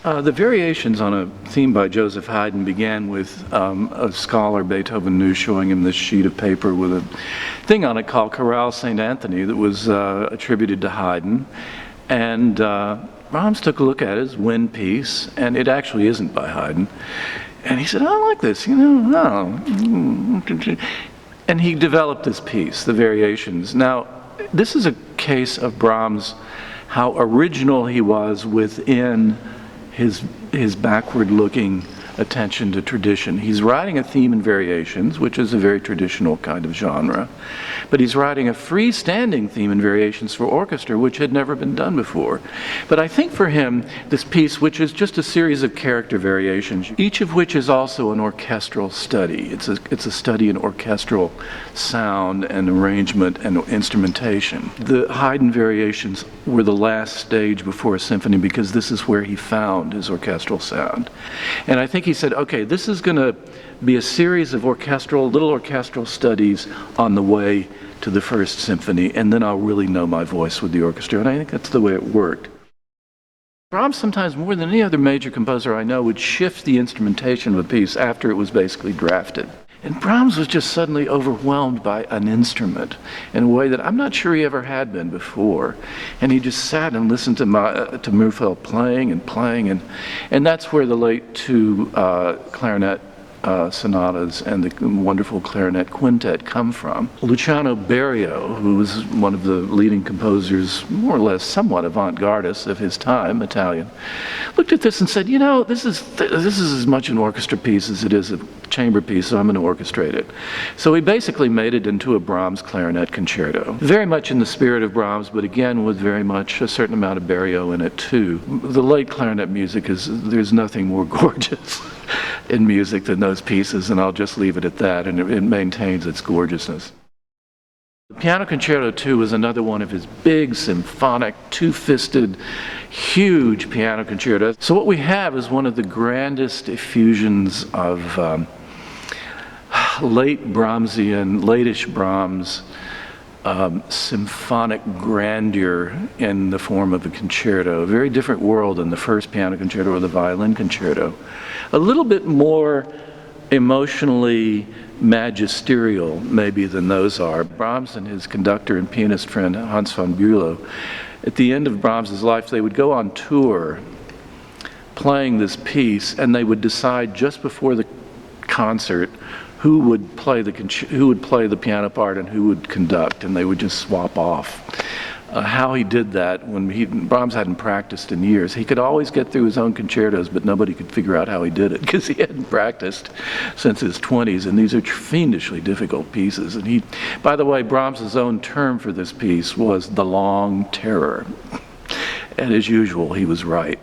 The variations on a theme by Joseph Haydn began with a scholar Beethoven knew showing him this sheet of paper with a thing on it called Chorale St. Anthony that was attributed to Haydn. And Brahms took a look at his wind piece, and it actually isn't by Haydn. And he said, I like this, And he developed this piece, the Variations. Now, this is a case of Brahms, how original he was within his backward-looking attention to tradition. He's writing a theme in Variations, which is a very traditional kind of genre, but he's writing a freestanding theme in Variations for orchestra, which had never been done before. But I think for him, this piece, which is just a series of character variations, each of which is also an orchestral study. It's a study in orchestral sound and arrangement and instrumentation. The Haydn Variations were the last stage before a symphony because this is where he found his orchestral sound. And I think he said, okay, this is going to be a series of little orchestral studies on the way to the first symphony, and then I'll really know my voice with the orchestra. And I think that's the way it worked. Brahms, sometimes more than any other major composer I know, would shift the instrumentation of a piece after it was basically drafted. And Brahms was just suddenly overwhelmed by an instrument in a way that I'm not sure he ever had been before. And he just sat and listened to Murfeld playing, and that's where the late two clarinet sonatas and the wonderful clarinet quintet come from. Luciano Berio, who was one of the leading composers, more or less somewhat avant-gardist of his time, Italian, looked at this and said, this is as much an orchestra piece as it is a chamber piece, so I'm going to orchestrate it. So he basically made it into a Brahms clarinet concerto. Very much in the spirit of Brahms, but again with very much a certain amount of Berio in it too. The late clarinet music there's nothing more gorgeous in music than those pieces, and I'll just leave it at that, and it maintains its gorgeousness. The Piano Concerto 2 is another one of his big symphonic, two-fisted, huge piano concertos. So what we have is one of the grandest effusions of late Brahmsian, late-ish Brahms symphonic grandeur in the form of a concerto. A very different world than the first piano concerto or the violin concerto. A little bit more emotionally magisterial, maybe, than those are. Brahms and his conductor and pianist friend Hans von Bülow, at the end of Brahms's life, they would go on tour playing this piece, and they would decide just before the concert who would play the piano part and who would conduct, and they would just swap off. How he did that when Brahms hadn't practiced in years. He could always get through his own concertos, but nobody could figure out how he did it because he hadn't practiced since his 20s, and these are fiendishly difficult pieces. And by the way, Brahms's own term for this piece was the long terror. And as usual, he was right.